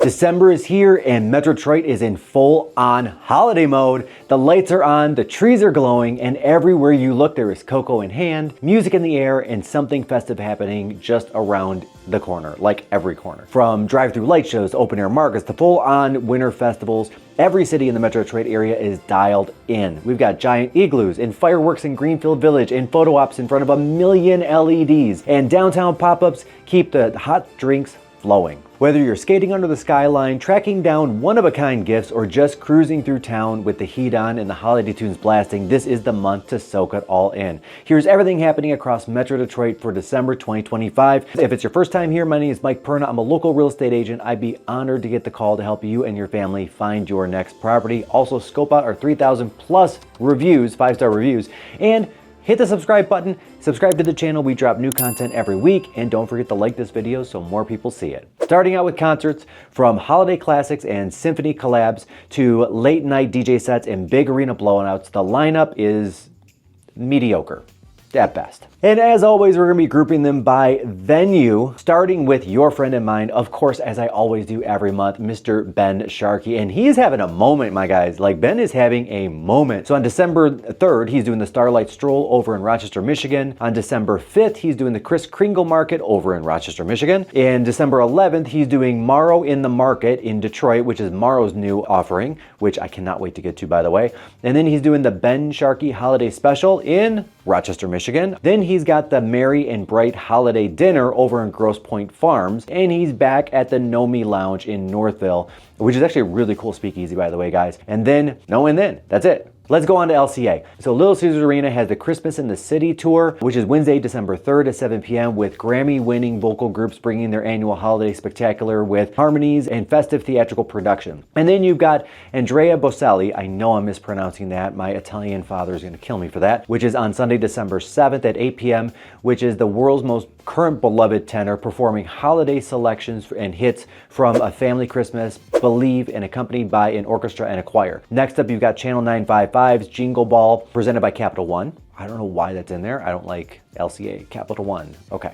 December is here and Metro Detroit is in full-on holiday mode. The lights are on, the trees are glowing, and everywhere you look there is cocoa in hand, music in the air, and something festive happening just around the corner, like every corner. From drive-through light shows, open-air markets, to full-on winter festivals, every city in the Metro Detroit area is dialed in. We've got giant igloos and fireworks in Greenfield Village and photo ops in front of 1 million LEDs, and downtown pop-ups keep the hot drinks flowing. Whether you're skating under the skyline, tracking down one-of-a-kind gifts, or just cruising through town with the heat on and the holiday tunes blasting, this is the month to soak it all in. Here's everything happening across Metro Detroit for December 2025. If it's your first time here, my name is Mike Perna. I'm a local real estate agent. I'd be honored to get the call to help you and your family find your next property. Also, scope out our 3,000 plus reviews, 5-star reviews, and hit the subscribe button, subscribe to the channel. We drop new content every week, and don't forget to like this video so more people see it. Starting out with concerts, from holiday classics and symphony collabs to late night DJ sets and big arena blowouts, the lineup is mediocre at best. And as always, we're going to be grouping them by venue, starting with your friend and mine, of course, as I always do every month, Mr. Ben Sharkey. And he is having a moment, my guys. Like, Ben is having a moment. So on December 3rd, he's doing the Starlight Stroll over in Rochester, Michigan. On December 5th, he's doing the Kris Kringle Market over in Rochester, Michigan. And December 11th, he's doing Morrow in the Market in Detroit, which is Morrow's new offering, which I cannot wait to get to, by the way. And then he's doing the Ben Sharkey Holiday Special in Rochester, Michigan. Then he's got the Merry and Bright Holiday Dinner over in Grosse Pointe Farms, and he's back at the Nomi Lounge in Northville, which is actually a really cool speakeasy, by the way, guys. And then that's it. Let's go on to LCA. So Little Caesars Arena has the Christmas in the City tour, which is Wednesday, December 3rd at 7 p.m. with Grammy-winning vocal groups bringing their annual holiday spectacular with harmonies and festive theatrical production. And then you've got Andrea Bocelli, I know I'm mispronouncing that, my Italian father is gonna kill me for that, which is on Sunday, December 7th at 8 p.m., which is the world's most current beloved tenor performing holiday selections and hits from A Family Christmas, Believe, and accompanied by an orchestra and a choir. Next up, you've got Channel 955's Jingle Ball, presented by Capital One. I don't know why that's in there. I don't like LCA, Capital One. Okay.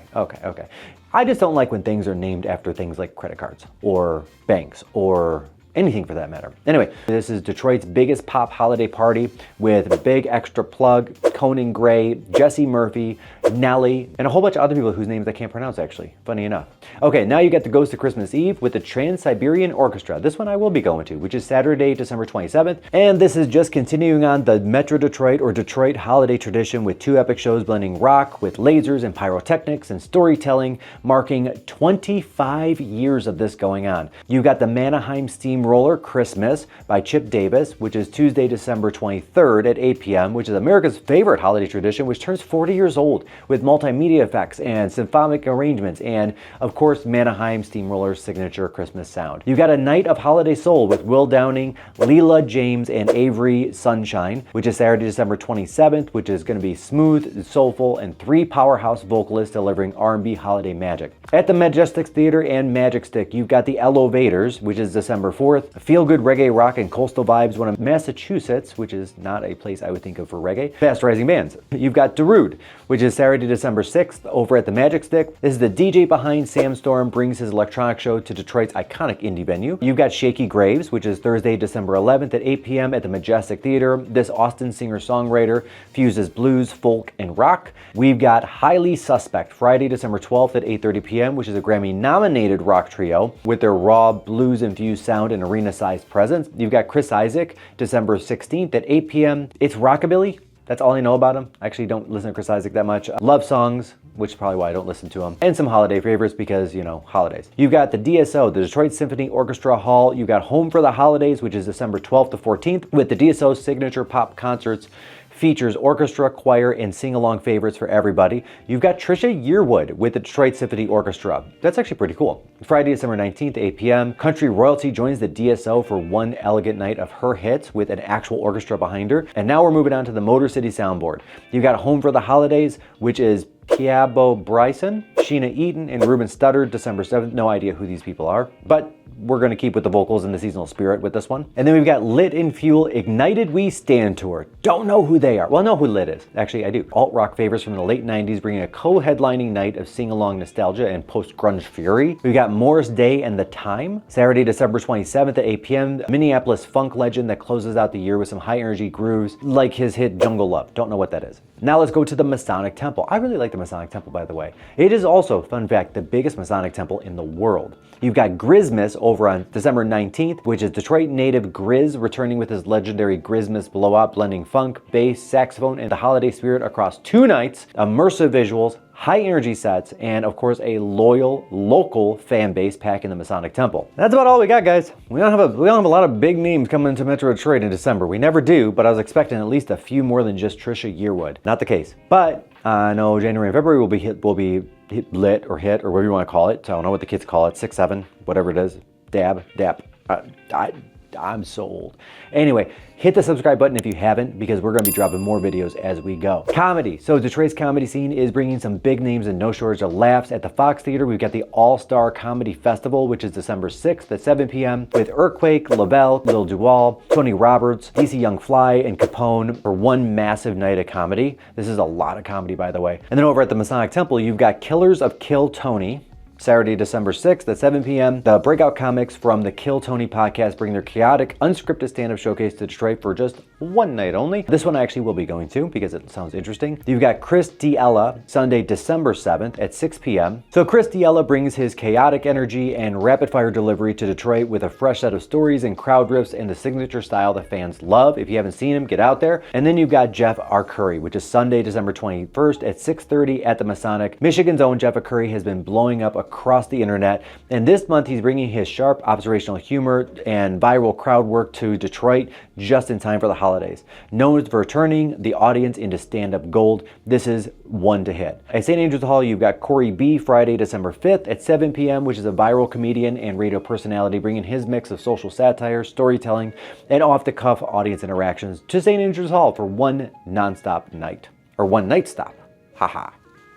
I just don't like when things are named after things like credit cards or banks or anything for that matter. Anyway, this is Detroit's biggest pop holiday party with Big Extra Plug, Conan Gray, Jesse Murphy, Nelly, and a whole bunch of other people whose names I can't pronounce, actually, funny enough. Okay, now you get the Ghost of Christmas Eve with the Trans-Siberian Orchestra. This one I will be going to, which is Saturday, December 27th. And this is just continuing on the Metro Detroit or Detroit holiday tradition with 2 epic shows blending rock with lasers and pyrotechnics and storytelling, marking 25 years of this going on. You've got the Mannheim Steamroller Christmas by Chip Davis, which is Tuesday, December 23rd at 8 p.m., which is America's favorite holiday tradition, which turns 40 years old with multimedia effects and symphonic arrangements and, of course, Mannheim Steamroller's signature Christmas sound. You've got a Night of Holiday Soul with Will Downing, Leela James, and Avery Sunshine, which is Saturday, December 27th, which is going to be smooth, soulful, and 3 powerhouse vocalists delivering R&B holiday magic. At the Majestic Theater and Magic Stick, you've got the Elevators, which is December 4th, feel-good reggae rock and coastal vibes, one of Massachusetts, which is not a place I would think of for reggae, fast rising bands. You've got Darude, which is Saturday, December 6th over at the Magic Stick. This is the DJ behind Sam Storm brings his electronic show to Detroit's iconic indie venue. You've got Shaky Graves, which is Thursday, December 11th at 8 p.m. at the Majestic Theater. This Austin singer-songwriter fuses blues, folk, and rock. We've got Highly Suspect, Friday, December 12th at 8:30 p.m., which is a Grammy-nominated rock trio with their raw, blues-infused sound and arena-sized presence. You've got Chris Isaak, December 16th at 8 p.m. It's rockabilly. That's all I know about him. I actually don't listen to Chris Isaak that much. Love songs, which is probably why I don't listen to him. And some holiday favorites because, you know, holidays. You've got the DSO, the Detroit Symphony Orchestra Hall. You've got Home for the Holidays, which is December 12th to 14th, with the DSO signature pop concerts. Features orchestra, choir, and sing-along favorites for everybody. You've got Trisha Yearwood with the Detroit Symphony Orchestra. That's actually pretty cool. Friday, December 19th, 8 p.m. Country Royalty joins the DSO for one elegant night of her hits with an actual orchestra behind her. And now we're moving on to the Motor City Soundboard. You've got Home for the Holidays, which is Piabo Bryson, Sheena Eaton and Ruben Studdard, December 7th. No idea who these people are, but we're going to keep with the vocals and the seasonal spirit with this one. And then we've got Lit and Fuel Ignited We Stand Tour. Don't know who they are. Well, I know who Lit is. Actually, I do. Alt-rock favorites from the late 90s bringing a co-headlining night of sing-along nostalgia and post-grunge fury. We've got Morris Day and The Time, Saturday, December 27th at 8 p.m. Minneapolis funk legend that closes out the year with some high-energy grooves like his hit Jungle Love. Don't know what that is. Now let's go to the Masonic Temple. I really like the Masonic Temple, by the way. It is also, fun fact, the biggest Masonic temple in the world. You've got GRiZMAS over on December 19th, which is Detroit native Grizz returning with his legendary GRiZMAS blowout, blending funk, bass, saxophone, and the holiday spirit across 2 nights, immersive visuals, high energy sets, and of course a loyal local fan base packing the Masonic Temple. That's about all we got, guys. We don't have a lot of big names coming to Metro Detroit in December. We never do, but I was expecting at least a few more than just Trisha Yearwood. Not the case. But I know January and February will be lit or hit or whatever you want to call it. So I don't know what the kids call it, 6, 7, whatever it is. Dab. I'm so old. Anyway, hit the subscribe button if you haven't, because we're going to be dropping more videos as we go. Comedy. So Detroit's comedy scene is bringing some big names and no shortage of laughs. At the Fox Theater, we've got the All-Star Comedy Festival, which is December 6th at 7 p.m. with Earthquake, Lavelle, Lil Duval, Tony Roberts, DC Young Fly, and Capone for one massive night of comedy. This is a lot of comedy, by the way. And then over at the Masonic Temple, you've got Killers of Kill Tony, Saturday, December 6th at 7 p.m. The breakout comics from the Kill Tony podcast bring their chaotic, unscripted stand-up showcase to Detroit for just one night only. This one I actually will be going to because it sounds interesting. You've got Chris D'Ella, Sunday, December 7th at 6 p.m. So Chris D'Ella brings his chaotic energy and rapid-fire delivery to Detroit with a fresh set of stories and crowd riffs and the signature style that fans love. If you haven't seen him, get out there. And then you've got Jeff Arcuri, which is Sunday, December 21st at 6:30 at the Masonic. Michigan's own Jeff Arcuri has been blowing up across the internet, and this month he's bringing his sharp observational humor and viral crowd work to Detroit just in time for the holidays. Known for turning the audience into stand-up gold, this is one to hit. At St. Andrews Hall, you've got Corey B. Friday, December 5th at 7 p.m., which is a viral comedian and radio personality bringing his mix of social satire, storytelling, and off-the-cuff audience interactions to St. Andrews Hall for one non-stop night, or one night stop. Haha.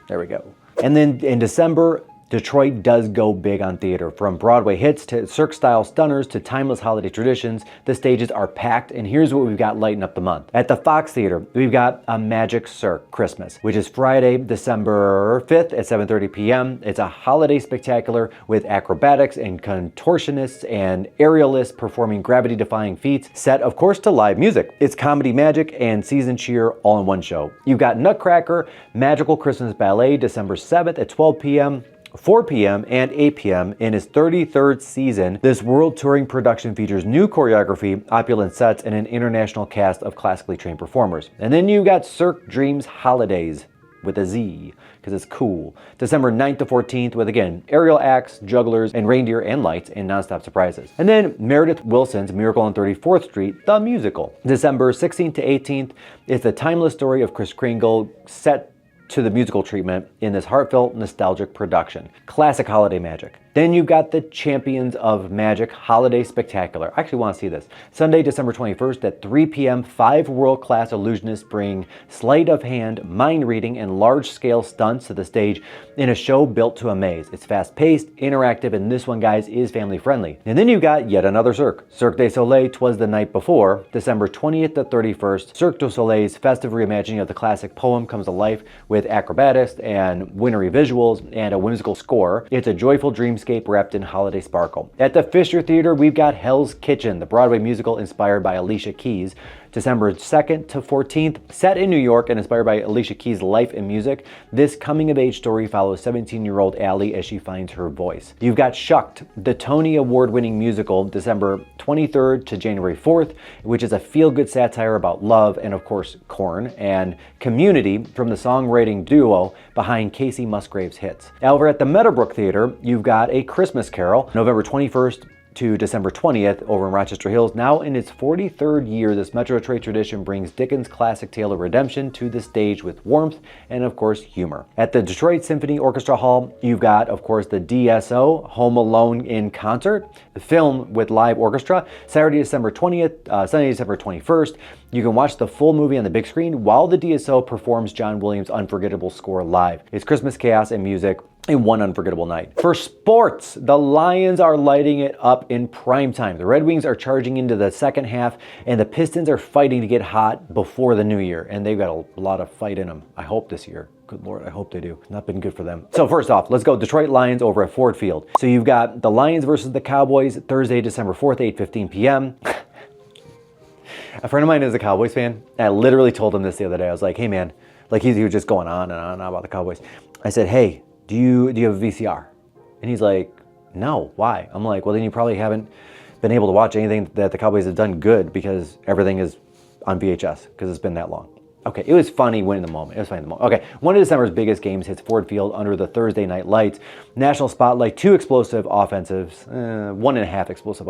There we go. And then in December, Detroit does go big on theater. From Broadway hits to Cirque-style stunners to timeless holiday traditions, the stages are packed, and here's what we've got lighting up the month. At the Fox Theater, we've got A Magic Cirque Christmas, which is Friday, December 5th at 7:30 p.m. It's a holiday spectacular with acrobatics and contortionists and aerialists performing gravity-defying feats, set, of course, to live music. It's comedy magic and season cheer all in one show. You've got Nutcracker, Magical Christmas Ballet, December 7th at 12 p.m., 4 p.m. and 8 p.m. in his 33rd season. This world touring production features new choreography, opulent sets, and an international cast of classically trained performers. And then you got Cirque Dreams Holidays with a Z, because it's cool. December 9th to 14th with, again, aerial acts, jugglers, and reindeer and lights, and nonstop surprises. And then Meredith Wilson's Miracle on 34th Street, the musical. December 16th to 18th is the timeless story of Kris Kringle set to the musical treatment in this heartfelt, nostalgic production. Classic holiday magic. Then you've got the Champions of Magic Holiday Spectacular. I actually want to see this. Sunday, December 21st at 3 p.m., 5 world-class illusionists bring sleight of hand, mind reading, and large-scale stunts to the stage in a show built to amaze. It's fast-paced, interactive, and this one, guys, is family-friendly. And then you've got yet another Cirque. Cirque du Soleil, Twas the Night Before, December 20th to 31st. Cirque du Soleil's festive reimagining of the classic poem comes to life with acrobatics and wintry visuals and a whimsical score. It's a joyful dreamscape wrapped in holiday sparkle. At the Fisher Theater, we've got Hell's Kitchen, the Broadway musical inspired by Alicia Keys. December 2nd to 14th, set in New York and inspired by Alicia Keys' life and music. This coming-of-age story follows 17-year-old Allie as she finds her voice. You've got Shucked, the Tony Award-winning musical, December 23rd to January 4th, which is a feel-good satire about love and, of course, corn, and community from the songwriting duo behind Casey Musgrave's hits. Over at the Meadowbrook Theater, you've got A Christmas Carol, November 21st to December 20th over in Rochester Hills. Now in its 43rd year, this Metro Detroit tradition brings Dickens' classic tale of redemption to the stage with warmth and, of course, humor. At the Detroit Symphony Orchestra Hall, you've got, of course, the DSO, Home Alone in Concert, the film with live orchestra, Saturday, December 20th, Sunday, December 21st. You can watch the full movie on the big screen while the DSO performs John Williams' unforgettable score live. It's Christmas chaos and music a one unforgettable night. For sports, the Lions are lighting it up in prime time. The Red Wings are charging into the second half, and the Pistons are fighting to get hot before the new year, and they've got a lot of fight in them, I hope, this year. Good Lord, I hope they do. Not been good for them. So first off, let's go Detroit Lions over at Ford Field. So you've got the Lions versus the Cowboys, Thursday, December 4th, 8:15 p.m. A friend of mine is a Cowboys fan. I literally told him this the other day. I was like, hey man, like he was just going on and on and on about the Cowboys. I said, hey, do you have a VCR? And he's like, no, why? I'm like, well, then you probably haven't been able to watch anything that the Cowboys have done good because everything is on VHS because it's been that long. Okay, it was funny when in the moment. It was funny in the moment. Okay, one of December's biggest games hits Ford Field under the Thursday night lights. National spotlight, 2 explosive offensives, 1.5 explosive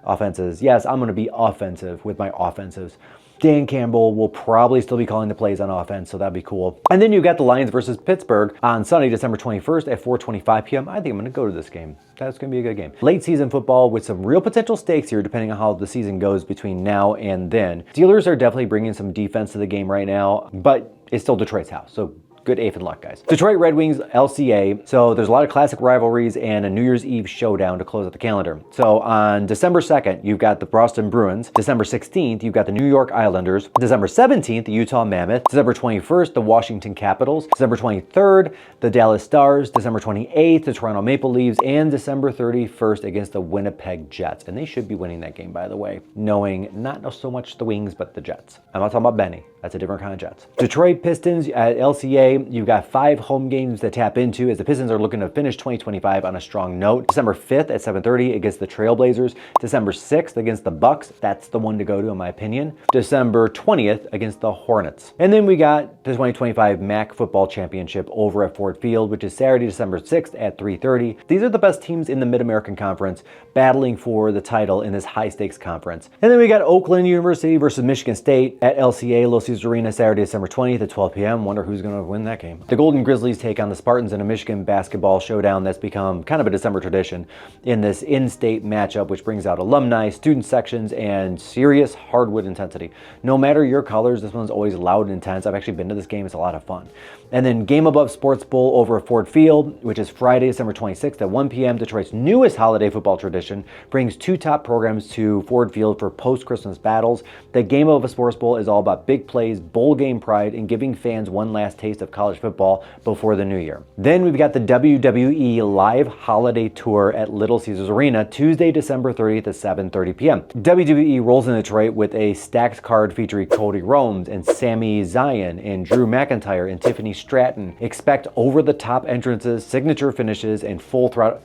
offenses. Yes, I'm going to be offensive with my offensives. Dan Campbell will probably still be calling the plays on offense, so that'd be cool. And then you got the Lions versus Pittsburgh on Sunday, December 21st at 4:25 p.m. I think I'm going to go to this game. That's going to be a good game. Late season football with some real potential stakes here, depending on how the season goes between now and then. Steelers are definitely bringing some defense to the game right now, but it's still Detroit's house, so good eighth and luck, guys. Detroit Red Wings, LCA. So there's a lot of classic rivalries and a New Year's Eve showdown to close out the calendar. So on December 2nd, you've got the Boston Bruins. December 16th, you've got the New York Islanders. December 17th, the Utah Mammoth. December 21st, the Washington Capitals. December 23rd, the Dallas Stars. December 28th, the Toronto Maple Leafs. And December 31st against the Winnipeg Jets. And they should be winning that game, by the way, knowing not so much the Wings, but the Jets. I'm not talking about Benny. That's a different kind of Jets. Detroit Pistons at LCA. You've got 5 home games to tap into as the Pistons are looking to finish 2025 on a strong note. December 5th at 7:30 against the Trailblazers. December 6th against the Bucks. That's the one to go to, in my opinion. December 20th against the Hornets. And then we got the 2025 MAC Football Championship over at Ford Field, which is Saturday, December 6th at 3:30. These are the best teams in the Mid-American Conference battling for the title in this high-stakes conference. And then we got Oakland University versus Michigan State at LCA, Los Angeles Arena, Saturday, December 20th at 12 p.m. Wonder who's going to win that game. The Golden Grizzlies take on the Spartans in a Michigan basketball showdown that's become kind of a December tradition in this in-state matchup, which brings out alumni, student sections, and serious hardwood intensity. No matter your colors, this one's always loud and intense. I've actually been to this game. It's a lot of fun. And then Game Above Sports Bowl over at Ford Field, which is Friday, December 26th at 1 p.m. Detroit's newest holiday football tradition, brings 2 top programs to Ford Field for post-Christmas battles. The Game Above Sports Bowl is all about big plays, bowl game pride, and giving fans one last taste of college football before the new year. Then we've got the WWE Live Holiday Tour at Little Caesars Arena, Tuesday, December 30th at 7:30 p.m. WWE rolls in Detroit with a stacked card featuring Cody Rhodes and Sami Zayn and Drew McIntyre and Tiffany Stratton. Expect over-the-top entrances, signature finishes, and full throttle.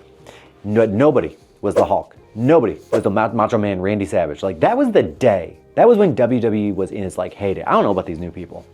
Nobody was the Hulk. Nobody was the Macho Man Randy Savage. Like, that was the day. That was when WWE was in its heyday. I don't know about these new people.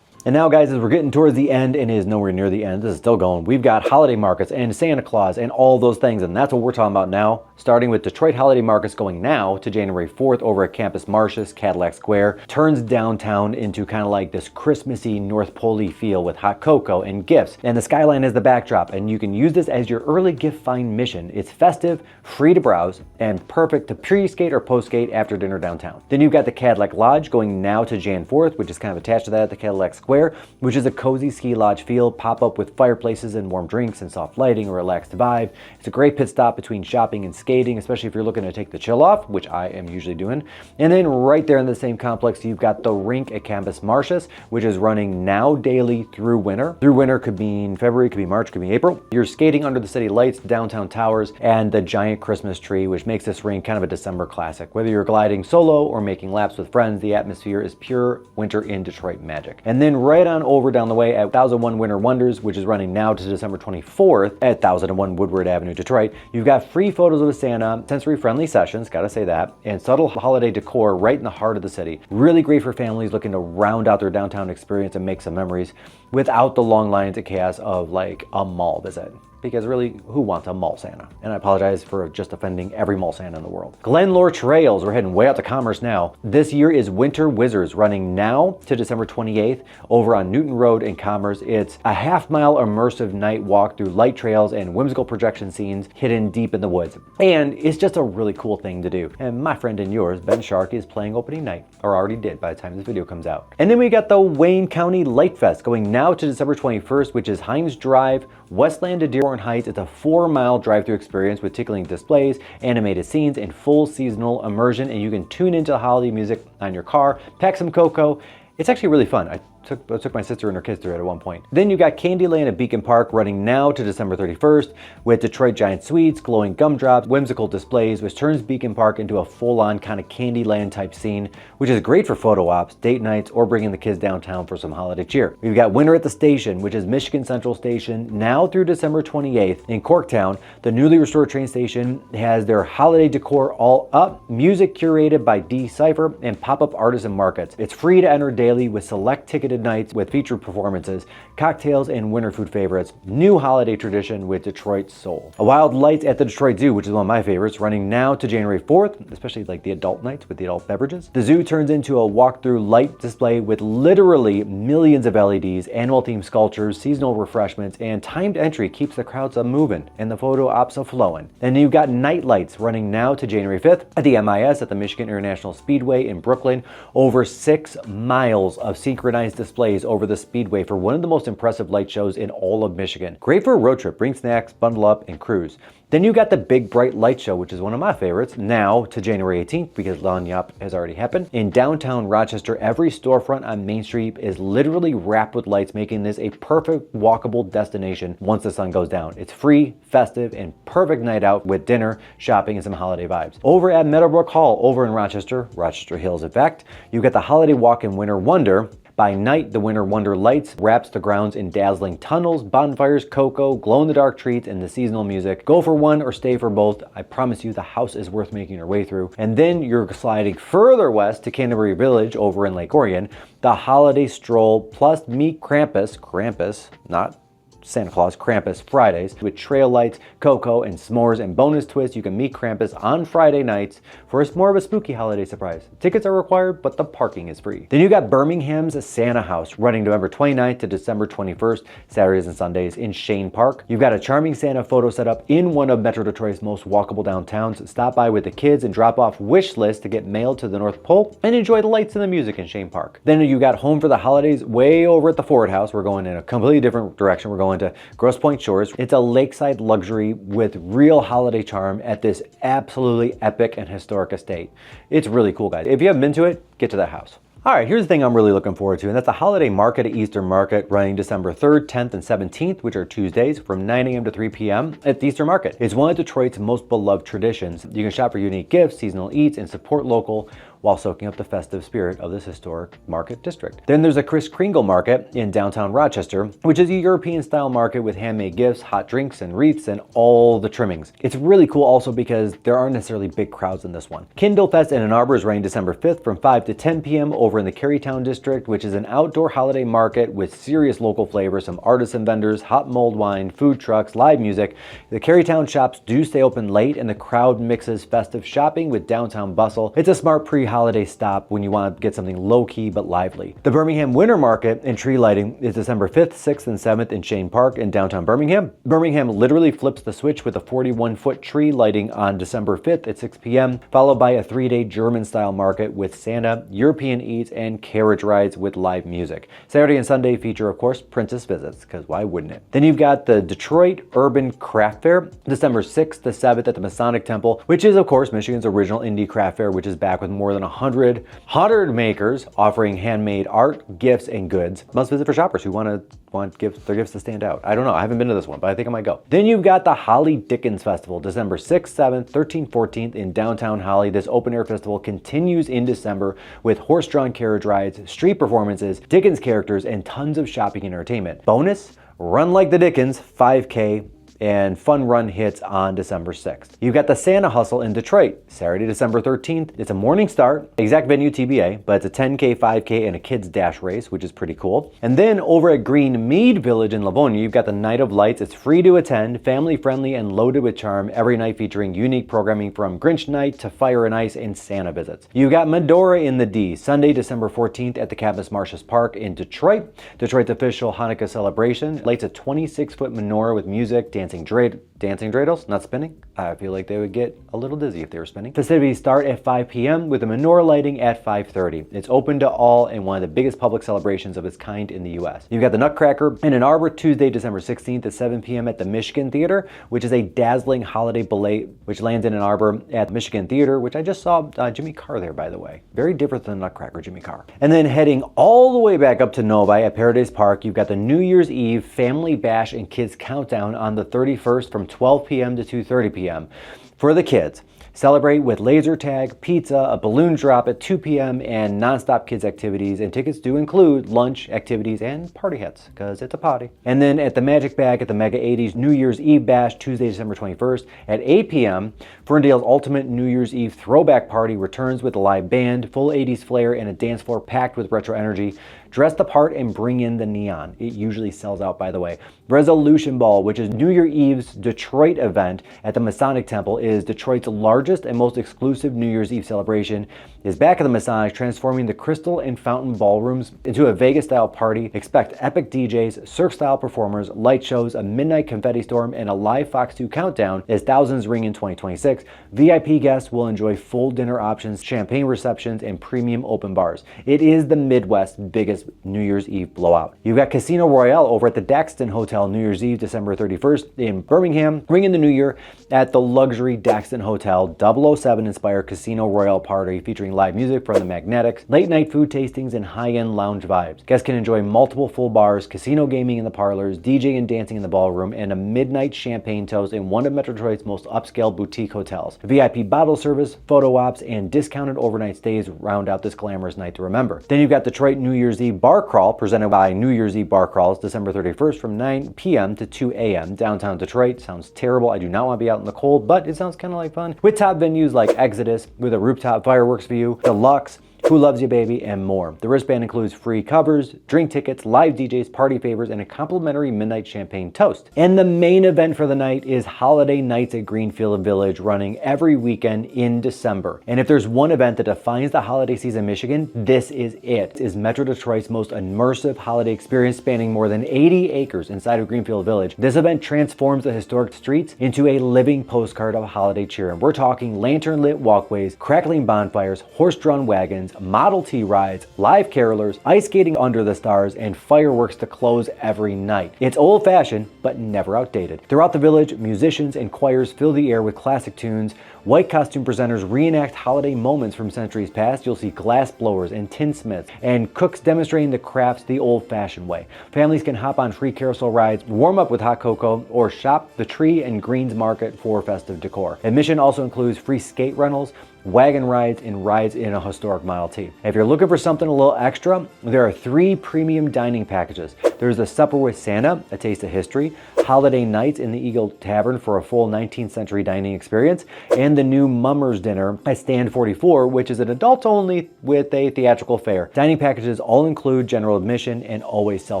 And now, guys, as we're getting towards the end, and it is nowhere near the end, this is still going, we've got holiday markets and Santa Claus and all those things, and that's what we're talking about now, starting with Detroit holiday markets going now to January 4th over at Campus Martius, Cadillac Square. Turns downtown into kind of like this Christmassy North Pole feel with hot cocoa and gifts, and the skyline is the backdrop, and you can use this as your early gift find mission. It's festive, free to browse, and perfect to pre-skate or post-skate after dinner downtown. Then you've got the Cadillac Lodge going now to Jan 4th, which is kind of attached to that at the Cadillac Square, which is a cozy ski lodge feel, pop-up with fireplaces and warm drinks and soft lighting, a relaxed vibe. It's a great pit stop between shopping and skating, especially if you're looking to take the chill off, which I am usually doing. And then right there in the same complex, you've got the rink at Campus Martius, which is running now daily through winter. Through winter could mean February, could be March, could be April. You're skating under the city lights, downtown towers, and the giant Christmas tree, which makes this rink kind of a December classic. Whether you're gliding solo or making laps with friends, the atmosphere is pure winter in Detroit magic. And then right on over down the way at 1001 Winter Wonders, which is running now to December 24th at 1001 Woodward Avenue, Detroit. You've got free photos of Santa, sensory-friendly sessions, gotta say that, and subtle holiday decor right in the heart of the city. Really great for families looking to round out their downtown experience and make some memories without the long lines and chaos of like a mall visit. because really, who wants a mall Santa? And I apologize for just offending every mall Santa in the world. Glenlore Trails, we're heading way out to Commerce now. This year is Winter Wizards, running now to December 28th over on Newton Road in Commerce. It's a half-mile immersive night walk through light trails and whimsical projection scenes hidden deep in the woods. And it's just a really cool thing to do. And my friend and yours, Ben Shark, is playing opening night, or already did by the time this video comes out. And then we got the Wayne County Light Fest going now to December 21st, which is Hines Drive, Westland to Dearborn Heights. It's a 4-mile drive-through experience with tickling displays, animated scenes, and full seasonal immersion. And you can tune into holiday music on your car, pack some cocoa. It's actually really fun. I took my sister and her kids through it at one point. Then you got Candyland at Beacon Park running now to December 31st with Detroit Giant Sweets, glowing gumdrops, whimsical displays, which turns Beacon Park into a full-on kind of Candyland type scene, which is great for photo ops, date nights, or bringing the kids downtown for some holiday cheer. We've got Winter at the Station, which is Michigan Central Station, now through December 28th in Corktown. The newly restored train station has their holiday decor all up, music curated by D Cypher, and pop-up artisan markets. It's free to enter daily with select ticketed nights with featured performances, cocktails, and winter food favorites. New holiday tradition with Detroit Soul. A Wild Lights at the Detroit Zoo, which is one of my favorites, running now to January 4th, especially like the adult nights with the adult beverages. The zoo turns into a walk-through light display with literally millions of LEDs, annual themed sculptures, seasonal refreshments, and timed entry keeps the crowds a-moving and the photo ops a-flowing. And you've got Night Lights running now to January 5th at the MIS at the Michigan International Speedway in Brooklyn. Over 6 miles of synchronized displays over the speedway for one of the most impressive light shows in all of Michigan. Great for a road trip. Bring snacks, bundle up, and cruise. Then you got the Big Bright Light Show, which is one of my favorites, now to January 18th because Lagniappe has already happened. In downtown Rochester, every storefront on Main Street is literally wrapped with lights, making this a perfect walkable destination once the sun goes down. It's free, festive, and perfect night out with dinner, shopping, and some holiday vibes. Over at Meadowbrook Hall, over in Rochester, Rochester Hills in fact, you got the Holiday Walk in Winter Wonder. By night, the Winter Wonder Lights wraps the grounds in dazzling tunnels, bonfires, cocoa, glow-in-the-dark treats, and the seasonal music. Go for one or stay for both. I promise you the house is worth making your way through. And then you're sliding further west to Canterbury Village over in Lake Orion. The Holiday Stroll plus Meet Krampus, not Santa Claus, Krampus Fridays with trail lights, cocoa, and s'mores, and bonus twist. You can meet Krampus on Friday nights for more of a spooky holiday surprise. Tickets are required, but the parking is free. Then you got Birmingham's Santa House running November 29th to December 21st, Saturdays and Sundays in Shane Park. You've got a charming Santa photo set up in one of Metro Detroit's most walkable downtowns. Stop by with the kids and drop off wish lists to get mailed to the North Pole and enjoy the lights and the music in Shane Park. Then you got Home for the Holidays way over at the Ford House. We're going in a completely different direction. We're going to Grosse Pointe Shores. It's a lakeside luxury with real holiday charm at this absolutely epic and historic estate. It's really cool, guys. If you haven't been to it, get to that house. All right, here's the thing I'm really looking forward to, and that's the holiday market at Easter Market running December 3rd, 10th, and 17th, which are Tuesdays from 9 a.m. to 3 p.m. at the Easter Market. It's one of Detroit's most beloved traditions. You can shop for unique gifts, seasonal eats, and support local while soaking up the festive spirit of this historic market district. Then there's a Kris Kringle Market in downtown Rochester, which is a European-style market with handmade gifts, hot drinks, and wreaths, and all the trimmings. It's really cool also because there aren't necessarily big crowds in this one. Kindle Fest in Ann Arbor is running December 5th from 5 to 10 p.m. over in the Carytown district, which is an outdoor holiday market with serious local flavors, some artisan vendors, hot mulled wine, food trucks, live music. The Carytown shops do stay open late, and the crowd mixes festive shopping with downtown bustle. It's a smart pre-holiday stop when you want to get something low-key but lively. The Birmingham Winter Market and Tree Lighting is December 5th, 6th, and 7th in Shane Park in downtown Birmingham. Birmingham literally flips the switch with a 41-foot tree lighting on December 5th at 6 p.m., followed by a 3-day German-style market with Santa, European eats, and carriage rides with live music. Saturday and Sunday feature, of course, princess visits, because why wouldn't it? Then you've got the Detroit Urban Craft Fair, December 6th to 7th at the Masonic Temple, which is, of course, Michigan's original indie craft fair, which is back with more than 100 makers offering handmade art, gifts, and goods. Must visit for shoppers who want their gifts to stand out. I don't know. I haven't been to this one, but I think I might go. Then you've got the Holly Dickens Festival, December 6th, 7th, 13th, 14th in downtown Holly. This open-air festival continues in December with horse-drawn carriage rides, street performances, Dickens characters, and tons of shopping and entertainment. Bonus, Run Like the Dickens 5K and Fun Run hits on December 6th. You've got the Santa Hustle in Detroit, Saturday, December 13th. It's a morning start, exact venue TBA, but it's a 10K, 5K, and a kids dash race, which is pretty cool. And then over at Greenfield Village in Livonia, you've got the Night of Lights. It's free to attend, family friendly, and loaded with charm, every night featuring unique programming from Grinch Night to Fire and Ice and Santa visits. You've got Medora in the D, Sunday, December 14th at the Campus Martius Park in Detroit. Detroit's official Hanukkah celebration lights a 26-foot menorah with music, dancing dreidels, not spinning. I feel like they would get a little dizzy if they were spinning. Festivities start at 5 p.m. with the menorah lighting at 5:30. It's open to all and one of the biggest public celebrations of its kind in the U.S. You've got the Nutcracker in Ann Arbor, Tuesday, December 16th at 7 p.m. at the Michigan Theater, which is a dazzling holiday ballet which lands in Ann Arbor at the Michigan Theater, which I just saw Jimmy Carr there, by the way. Very different than Nutcracker Jimmy Carr. And then heading all the way back up to Novi at Paradise Park, you've got the New Year's Eve Family Bash and Kids Countdown on the 31st from 12 p.m. to 2:30 p.m. for the kids. Celebrate with laser tag, pizza, a balloon drop at 2 p.m. and nonstop kids activities, and tickets do include lunch, activities, and party hats, because it's a party. And then at the Magic Bag at the Mega 80s New Year's Eve Bash, Tuesday, December 21st at 8 p.m. Ferndale's ultimate New Year's Eve throwback party returns with a live band, full 80s flair, and a dance floor packed with retro energy. Dress the part and bring in the neon. It usually sells out, by the way. Resolution Ball, which is New Year's Eve's Detroit event at the Masonic Temple, is Detroit's largest and most exclusive New Year's Eve celebration, is back at the Masonic, transforming the crystal and fountain ballrooms into a Vegas-style party. Expect epic DJs, Cirque-style performers, light shows, a midnight confetti storm, and a live Fox 2 countdown as thousands ring in 2026. VIP guests will enjoy full dinner options, champagne receptions, and premium open bars. It is the Midwest's biggest New Year's Eve blowout. You've got Casino Royale over at the Daxton Hotel New Year's Eve, December 31st in Birmingham. Ring in the new year at the luxury Daxton Hotel 007 inspired Casino Royale party featuring live music from the Magnetics, late night food tastings, and high-end lounge vibes. Guests can enjoy multiple full bars, casino gaming in the parlors, DJing and dancing in the ballroom, and a midnight champagne toast in one of Metro Detroit's most upscale boutique hotels. VIP bottle service, photo ops, and discounted overnight stays round out this glamorous night to remember. Then you've got Detroit New Year's Eve Bar Crawl, presented by New Year's Eve Bar Crawls, December 31st from 9 p.m. to 2 a.m. Downtown Detroit. Sounds terrible. I do not want to be out in the cold, but it sounds kind of like fun. With top venues like Exodus, with a rooftop fireworks view, Deluxe, Who Loves You Baby, and more. The wristband includes free covers, drink tickets, live DJs, party favors, and a complimentary midnight champagne toast. And the main event for the night is Holiday Nights at Greenfield Village, running every weekend in December. And if there's one event that defines the holiday season in Michigan, this is it. It is Metro Detroit's most immersive holiday experience, spanning more than 80 acres inside of Greenfield Village. This event transforms the historic streets into a living postcard of holiday cheer. And we're talking lantern-lit walkways, crackling bonfires, horse-drawn wagons, Model T rides, live carolers, ice skating under the stars, and fireworks to close every night. It's old-fashioned, but never outdated. Throughout the village, musicians and choirs fill the air with classic tunes. White costume presenters reenact holiday moments from centuries past. You'll see glass blowers and tinsmiths, and cooks demonstrating the crafts the old-fashioned way. Families can hop on free carousel rides, warm up with hot cocoa, or shop the Tree and Greens Market for festive decor. Admission also includes free skate rentals, wagon rides, and rides in a historic Model T. If you're looking for something a little extra, there are 3 premium dining packages. There's the Supper with Santa, a taste of history, Holiday Nights in the Eagle Tavern for a full 19th century dining experience, and the new Mummers Dinner at Stand 44, which is an adult only with a theatrical fare. Dining packages all include general admission and always sell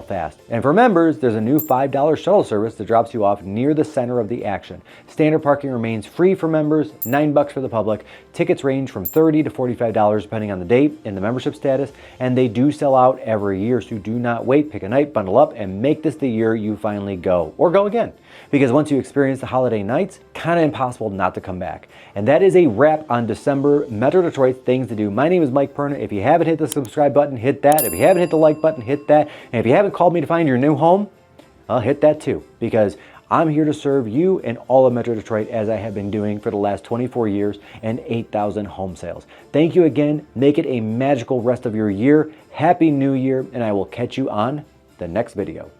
fast. And for members, there's a new $5 shuttle service that drops you off near the center of the action. Standard parking remains free for members, $9 for the public. Tickets range from $30 to $45 depending on the date and the membership status, and they do sell out every year, so do not wait. Pick a night, bundle up, and make this the year you finally go, or go again. Because once you experience the holiday nights, kind of impossible not to come back. And that is a wrap on December Metro Detroit things to do. My name is Mike Perna. If you haven't hit the subscribe button, hit that. If you haven't hit the like button, hit that. And if you haven't called me to find your new home, I'll hit that too, because I'm here to serve you and all of Metro Detroit, as I have been doing for the last 24 years and 8,000 home sales. Thank you again. Make it a magical rest of your year. Happy New Year, and I will catch you on the next video.